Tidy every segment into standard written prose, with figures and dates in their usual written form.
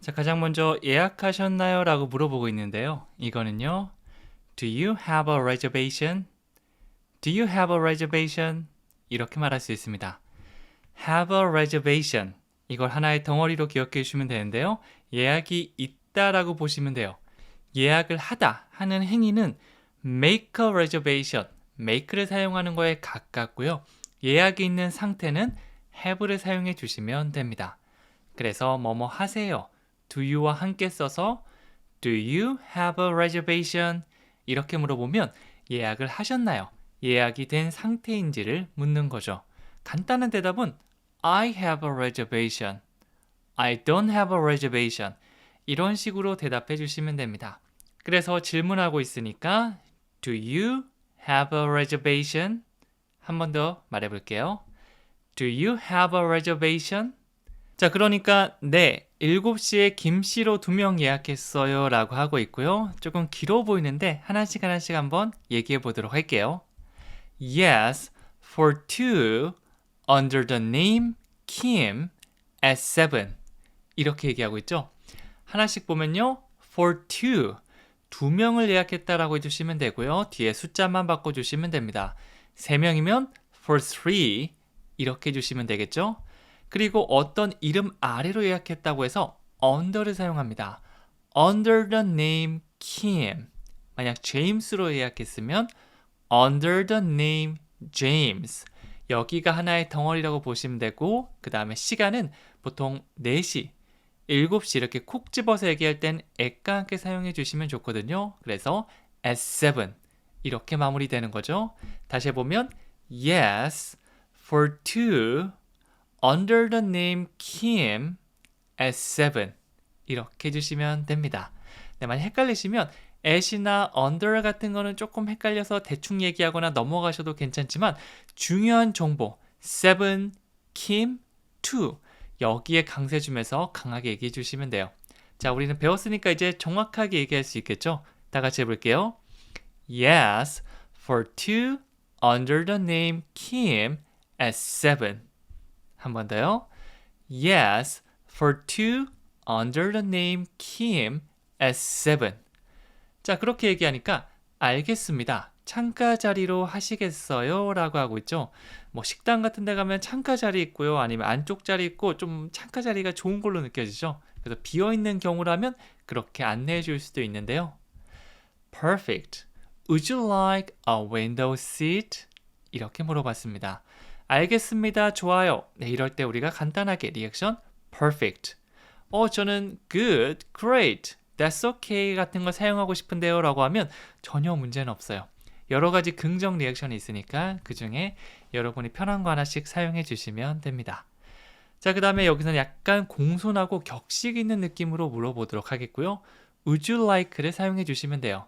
자, 가장 먼저 예약하셨나요? 라고 물어보고 있는데요. 이거는요. Do you have a reservation? Do you have a reservation? 이렇게 말할 수 있습니다. Have a reservation. 이걸 하나의 덩어리로 기억해 주시면 되는데요. 예약이 있다라고 보시면 돼요. 예약을 하다 하는 행위는 make a reservation. make를 사용하는 거에 가깝고요. 예약이 있는 상태는 have를 사용해 주시면 됩니다. 그래서 뭐뭐 하세요. do you와 함께 써서 do you have a reservation? 이렇게 물어보면 예약을 하셨나요? 예약이 된 상태인지를 묻는 거죠. 간단한 대답은 I have a reservation. I don't have a reservation. 이런 식으로 대답해 주시면 됩니다. 그래서 질문하고 있으니까 Do you have a reservation? 한 번 더 말해 볼게요. Do you have a reservation? 자, 그러니까 네, 7시에 김씨로 2명 예약했어요 라고 하고 있고요. 조금 길어 보이는데 하나씩 한번 얘기해 보도록 할게요. Yes, for two under the name Kim at 7. 이렇게 얘기하고 있죠. 하나씩 보면요. for two, 2명을 예약했다라고 해주시면 되고요. 뒤에 숫자만 바꿔주시면 됩니다. 3명이면 for three 이렇게 해주시면 되겠죠. 그리고 어떤 이름 아래로 예약했다고 해서 under를 사용합니다. under the name Kim. 만약 제임스로 예약했으면 under the name James. 여기가 하나의 덩어리라고 보시면 되고 그 다음에 시간은 보통 4시, 7시 이렇게 콕 집어서 얘기할 땐 at과 함께 사용해 주시면 좋거든요. 그래서 at 7 이렇게 마무리되는 거죠. 다시 해보면 Yes, for two under the name Kim at 7 이렇게 해주시면 됩니다. 네, 만약 헷갈리시면 at이나 under 같은 거는 조금 헷갈려서 대충 얘기하거나 넘어가셔도 괜찮지만 중요한 정보 7, Kim, 2 여기에 강세 주면서 강하게 얘기해 주시면 돼요. 자, 우리는 배웠으니까 이제 정확하게 얘기할 수 있겠죠? 다 같이 해볼게요. Yes, for two under the name Kim at 7. 한 번 더요. Yes, for two under the name Kim at 7. 자, 그렇게 얘기하니까 알겠습니다. 창가 자리로 하시겠어요? 라고 하고 있죠. 뭐 식당 같은 데 가면 창가 자리 있고요. 아니면 안쪽 자리 있고 좀 창가 자리가 좋은 걸로 느껴지죠. 그래서 비어있는 경우라면 그렇게 안내해 줄 수도 있는데요. Perfect. Would you like a window seat? 이렇게 물어봤습니다. 알겠습니다. 좋아요. 네, 이럴 때 우리가 간단하게 리액션 perfect. 저는 good, great, that's okay 같은 거 사용하고 싶은데요 라고 하면 전혀 문제는 없어요. 여러 가지 긍정 리액션이 있으니까 그 중에 여러분이 편한 거 하나씩 사용해 주시면 됩니다. 자, 그 다음에 여기서는 약간 공손하고 격식 있는 느낌으로 물어보도록 하겠고요. Would you like를 사용해 주시면 돼요.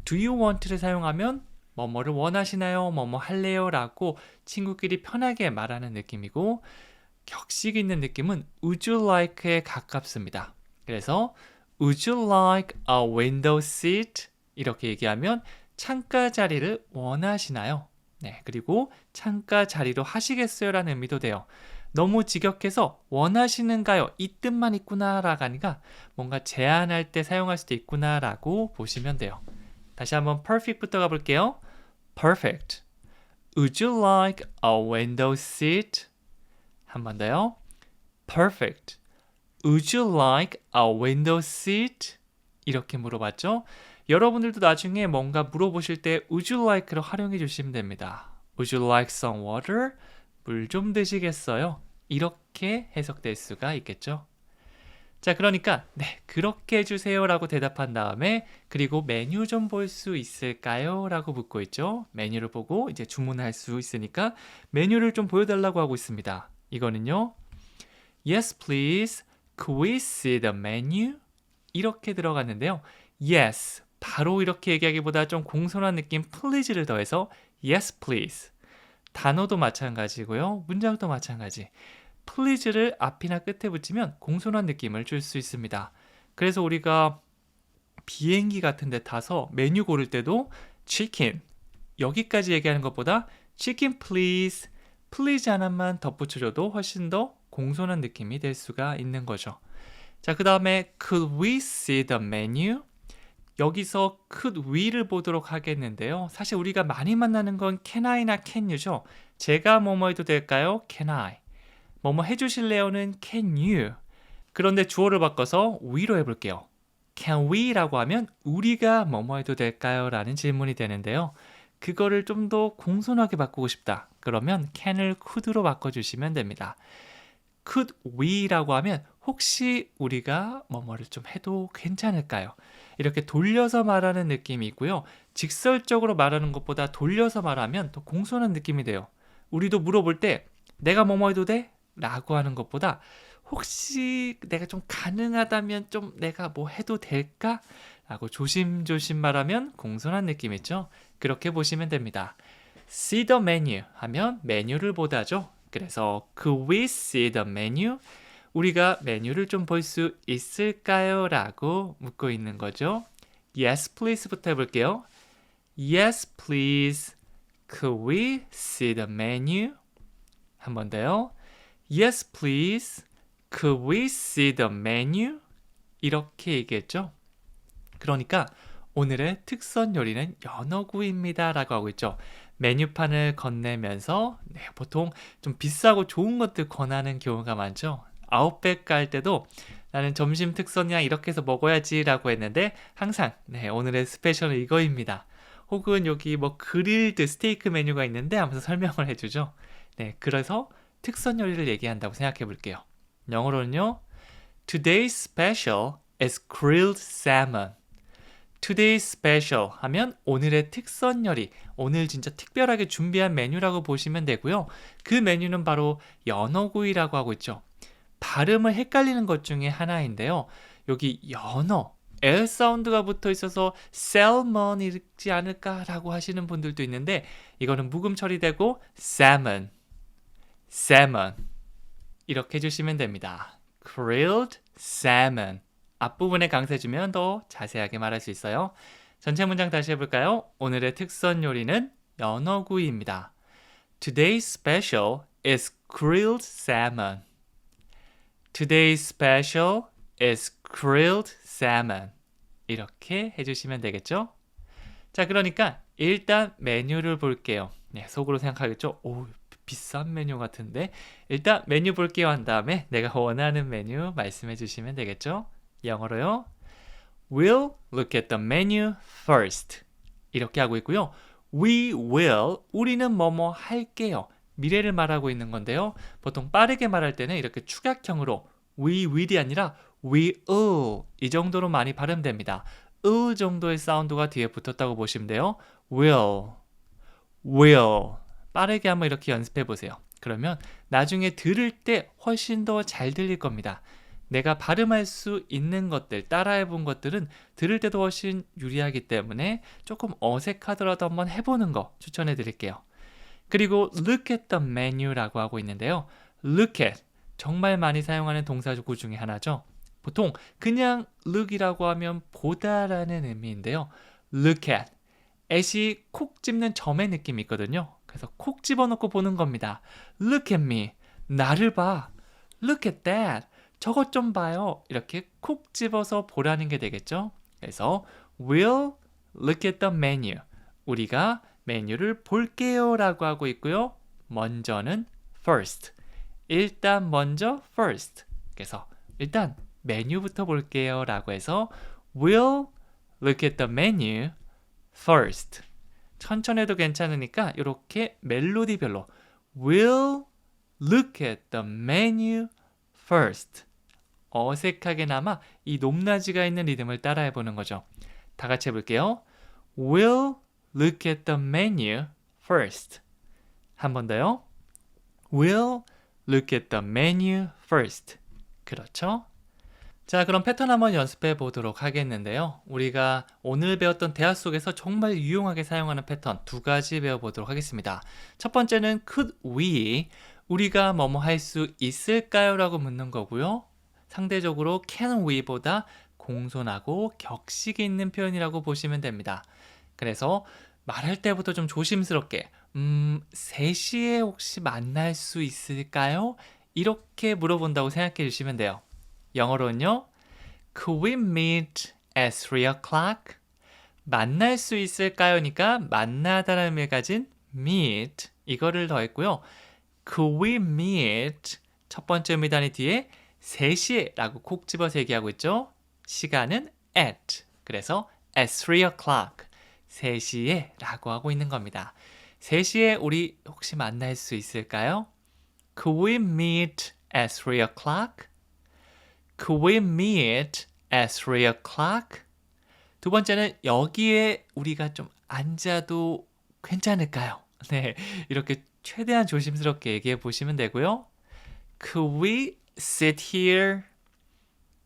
Do you want를 사용하면 뭐뭐를 원하시나요? 뭐뭐 할래요? 라고 친구끼리 편하게 말하는 느낌이고 격식 있는 느낌은 Would you like에 가깝습니다. 그래서 Would you like a window seat? 이렇게 얘기하면 창가 자리를 원하시나요? 네, 그리고 창가 자리로 하시겠어요? 라는 의미도 돼요. 너무 직역해서 원하시는가요? 이 뜻만 있구나 라고 하니까 뭔가 제안할 때 사용할 수도 있구나 라고 보시면 돼요. 다시 한번 perfect부터 가볼게요. Perfect. Would you like a window seat? 한 번 더요. Perfect. Would you like a window seat? 이렇게 물어봤죠? 여러분들도 나중에 뭔가 물어보실 때 Would you like를 활용해 주시면 됩니다. Would you like some water? 물 좀 드시겠어요? 이렇게 해석될 수가 있겠죠? 자, 그러니까 네, 그렇게 해주세요 라고 대답한 다음에 그리고 메뉴 좀 볼 수 있을까요? 라고 묻고 있죠. 메뉴를 보고 이제 주문할 수 있으니까 메뉴를 좀 보여달라고 하고 있습니다. 이거는요. Yes, please. Could we see the menu? 이렇게 들어갔는데요. Yes, 바로 이렇게 얘기하기보다 좀 공손한 느낌 please를 더해서 Yes, please. 단어도 마찬가지고요. 문장도 마찬가지. please를 앞이나 끝에 붙이면 공손한 느낌을 줄 수 있습니다. 그래서 우리가 비행기 같은 데 타서 메뉴 고를 때도 chicken 여기까지 얘기하는 것보다 chicken please, please 하나만 덧붙여줘도 훨씬 더 공손한 느낌이 될 수가 있는 거죠. 자, 그 다음에 could we see the menu? 여기서 could we를 보도록 하겠는데요. 사실 우리가 많이 만나는 건 can I나 can you죠. 제가 뭐뭐 해도 될까요? can I. 뭐뭐 해주실래요는 can you. 그런데 주어를 바꿔서 we로 해볼게요. can we라고 하면 우리가 뭐뭐 해도 될까요? 라는 질문이 되는데요. 그거를 좀 더 공손하게 바꾸고 싶다. 그러면 can을 could로 바꿔주시면 됩니다. could we라고 하면 혹시 우리가 뭐뭐를 좀 해도 괜찮을까요? 이렇게 돌려서 말하는 느낌이 있고요. 직설적으로 말하는 것보다 돌려서 말하면 더 공손한 느낌이 돼요. 우리도 물어볼 때 내가 뭐뭐 해도 돼? 라고 하는 것보다 혹시 내가 좀 가능하다면 좀 내가 뭐 해도 될까? 라고 조심조심 말하면 공손한 느낌 있죠? 그렇게 보시면 됩니다. see the menu 하면 메뉴를 보다죠. 그래서 could we see the menu? 우리가 메뉴를 좀 볼 수 있을까요? 라고 묻고 있는 거죠. Yes, please부터 해볼게요. Yes, please. Could we see the menu? 한 번 더요. Yes, please. Could we see the menu? 이렇게 얘기했죠. 그러니까 오늘의 특선 요리는 연어구이입니다 라고 하고 있죠. 메뉴판을 건네면서 보통 좀 비싸고 좋은 것들 권하는 경우가 많죠. 아웃백 갈 때도 나는 점심 특선이야 이렇게 해서 먹어야지 라고 했는데 항상 오늘의 스페셜은 이거입니다. 혹은 여기 뭐 그릴드 스테이크 메뉴가 있는데 하면서 설명을 해주죠. 그래서 특선 요리를 얘기한다고 생각해 볼게요. 영어로는요. Today's special is grilled salmon. Today's special 하면 오늘의 특선 요리, 오늘 진짜 특별하게 준비한 메뉴라고 보시면 되고요. 그 메뉴는 바로 연어구이라고 하고 있죠. 발음을 헷갈리는 것 중에 하나인데요. 여기 연어, L 사운드가 붙어 있어서 salmon 읽지 않을까라고 하시는 분들도 있는데 이거는 묵음 처리되고 salmon, salmon 이렇게 해주시면 됩니다. grilled salmon 앞부분에 강세 주면 더 자세하게 말할 수 있어요. 전체 문장 다시 해볼까요? 오늘의 특선 요리는 연어구이입니다. Today's special is grilled salmon. Today's special is grilled salmon. 이렇게 해주시면 되겠죠? 자, 그러니까 일단 메뉴를 볼게요. 속으로 생각하겠죠? 오, 비싼 메뉴 같은데? 일단 메뉴 볼게요 한 다음에 내가 원하는 메뉴 말씀해 주시면 되겠죠? 영어로요. We'll look at the menu first. 이렇게 하고 있고요. We will, 우리는 뭐뭐 할게요. 미래를 말하고 있는 건데요. 보통 빠르게 말할 때는 이렇게 축약형으로 we will이 아니라 we will 이 정도로 많이 발음됩니다. 정도의 사운드가 뒤에 붙었다고 보시면 돼요. will, will. 빠르게 한번 이렇게 연습해 보세요. 그러면 나중에 들을 때 훨씬 더 잘 들릴 겁니다. 내가 발음할 수 있는 것들, 따라해 본 것들은 들을 때도 훨씬 유리하기 때문에 조금 어색하더라도 한번 해보는 거 추천해 드릴게요. 그리고 look at the menu라고 하고 있는데요. look at, 정말 많이 사용하는 동사구 중에 하나죠. 보통 그냥 look이라고 하면 보다라는 의미인데요. look at, at이 콕 집는 점의 느낌이 있거든요. 그래서 콕 집어넣고 보는 겁니다. look at me, 나를 봐. look at that, 저것 좀 봐요. 이렇게 콕 집어서 보라는 게 되겠죠. 그래서 we'll look at the menu. 우리가 메뉴를 볼게요 라고 하고 있고요. 먼저는 first. 일단 먼저 first. 그래서 일단 메뉴부터 볼게요 라고 해서 we'll look at the menu first. 천천히 해도 괜찮으니까 이렇게 멜로디별로 we'll look at the menu first. 어색하게나마 이 높낮이가 있는 리듬을 따라해 보는 거죠. 다 같이 해볼게요. We'll look at the menu first. 한 번 더요. We'll look at the menu first. 그렇죠? 자, 그럼 패턴 한번 연습해 보도록 하겠는데요. 우리가 오늘 배웠던 대화 속에서 정말 유용하게 사용하는 패턴 두 가지 배워보도록 하겠습니다. 첫 번째는 could we, 우리가 뭐뭐 할 수 있을까요? 라고 묻는 거고요. 상대적으로 can we보다 공손하고 격식이 있는 표현이라고 보시면 됩니다. 그래서 말할 때부터 좀 조심스럽게 3시에 혹시 만날 수 있을까요? 이렇게 물어본다고 생각해 주시면 돼요. 영어로는요. Could we meet at 3 o'clock? 만날 수 있을까요?니까 만나다라는 의미를 가진 meet 이거를 더했고요. Could we meet? 첫 번째 의미 단위 뒤에 3시에 라고 콕 집어서 얘기하고 있죠. 시간은 at. 그래서 at 3 o'clock. 3시에 라고 하고 있는 겁니다. 3시에 우리 혹시 만날 수 있을까요? Could we meet at 3 o'clock? Could we meet at 3 o'clock? 두 번째는 여기에 우리가 좀 앉아도 괜찮을까요? 네, 이렇게 최대한 조심스럽게 얘기해 보시면 되고요. Could we sit here?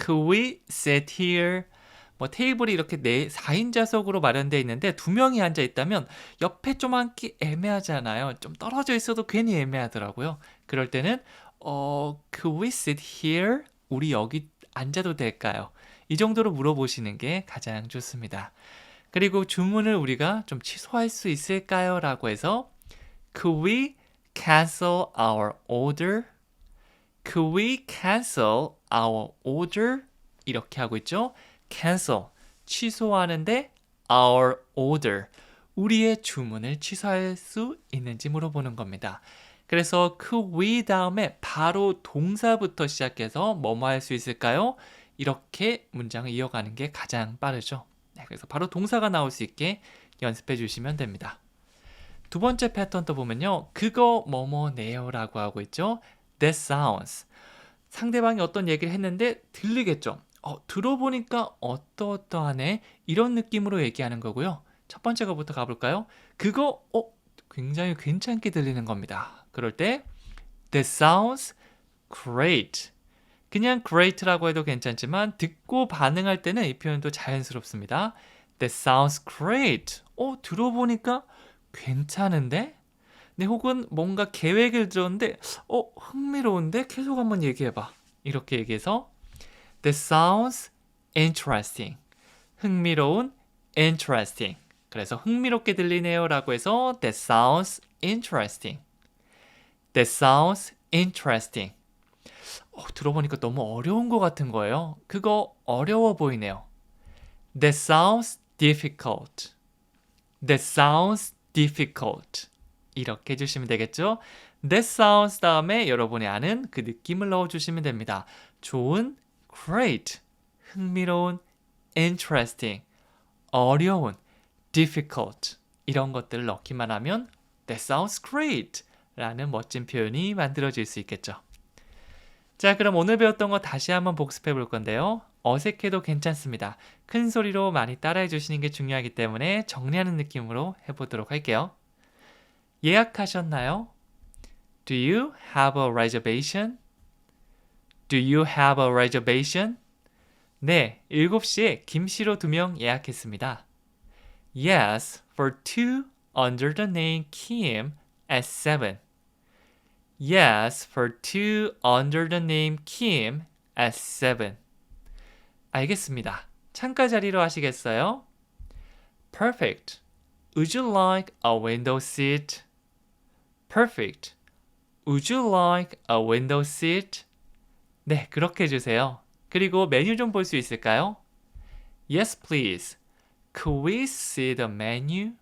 Could we sit here? 뭐 테이블이 이렇게 4인 좌석으로 마련되어 있는데 2명이 앉아 있다면 옆에 좀 앉기 애매하잖아요. 좀 떨어져 있어도 괜히 애매하더라고요. 그럴 때는 Could we sit here? 우리 여기 앉아도 될까요? 이 정도로 물어보시는 게 가장 좋습니다. 그리고 주문을 우리가 좀 취소할 수 있을까요? 라고 해서 Could we cancel our order? Could we cancel our order? 이렇게 하고 있죠. cancel, 취소하는데 our order, 우리의 주문을 취소할 수 있는지 물어보는 겁니다. 그래서 could we 다음에 바로 동사부터 시작해서 뭐뭐 할 수 있을까요? 이렇게 문장을 이어가는 게 가장 빠르죠. 네, 그래서 바로 동사가 나올 수 있게 연습해 주시면 됩니다. 두 번째 패턴 또 보면요. 그거 뭐뭐네요 라고 하고 있죠. That sounds. 상대방이 어떤 얘기를 했는데 들리겠죠. 들어보니까 어떠어떠하네 이런 느낌으로 얘기하는 거고요. 첫 번째 거부터 가볼까요? 그거 굉장히 괜찮게 들리는 겁니다. 그럴 때 That sounds great. 그냥 great라고 해도 괜찮지만 듣고 반응할 때는 이 표현도 자연스럽습니다. That sounds great. 들어보니까 괜찮은데? 네, 혹은 뭔가 계획을 들었는데 흥미로운데? 계속 한번 얘기해봐. 이렇게 얘기해서 That sounds interesting. 흥미로운 interesting. 그래서 흥미롭게 들리네요 라고 해서 That sounds interesting. That sounds interesting. 들어보니까 너무 어려운 것 같은 거예요. 그거 어려워 보이네요. That sounds difficult. That sounds difficult. 이렇게 해주시면 되겠죠? That sounds 다음에 여러분이 아는 그 느낌을 넣어주시면 됩니다. 좋은, great, 흥미로운, interesting, 어려운, difficult 이런 것들을 넣기만 하면 That sounds great 라는 멋진 표현이 만들어질 수 있겠죠. 자, 그럼 오늘 배웠던 거 다시 한번 복습해 볼 건데요. 어색해도 괜찮습니다. 큰 소리로 많이 따라해 주시는 게 중요하기 때문에 정리하는 느낌으로 해보도록 할게요. 예약하셨나요? Do you have a reservation? Do you have a reservation? 네, 7시에 김씨로 2명 예약했습니다. Yes, for 2 under the name Kim at 7. Yes, for 2 under the name Kim at 7. 알겠습니다. 창가 자리로 하시겠어요? Perfect. Would you like a window seat? Perfect. Would you like a window seat? 네, 그렇게 해주세요. 그리고 메뉴 좀 볼 수 있을까요? Yes, please. Could we see the menu?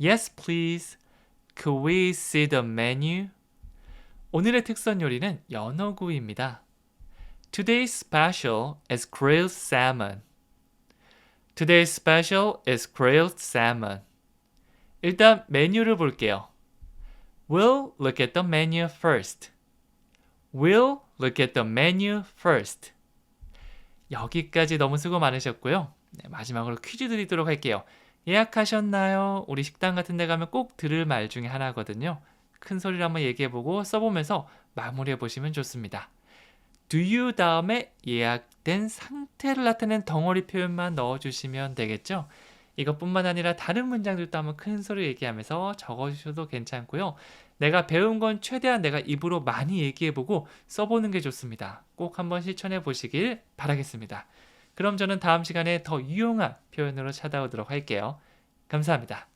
Yes, please. Could we see the menu? 오늘의 특선 요리는 연어구이입니다. Today's special is grilled salmon. Today's special is grilled salmon. 일단 메뉴를 볼게요. We'll look at the menu first. We'll look at the menu first. 여기까지 너무 수고 많으셨고요. 네, 마지막으로 퀴즈 드리도록 할게요. 예약하셨나요? 우리 식당 같은 데 가면 꼭 들을 말 중에 하나거든요. 큰 소리로 한번 얘기해보고 써보면서 마무리해보시면 좋습니다. Do you 다음에 예약된 상태를 나타내는 덩어리 표현만 넣어주시면 되겠죠? 이것뿐만 아니라 다른 문장들도 한번 큰 소리로 얘기하면서 적어주셔도 괜찮고요. 내가 배운 건 최대한 내가 입으로 많이 얘기해보고 써보는 게 좋습니다. 꼭 한번 실천해 보시길 바라겠습니다. 그럼 저는 다음 시간에 더 유용한 표현으로 찾아오도록 할게요. 감사합니다.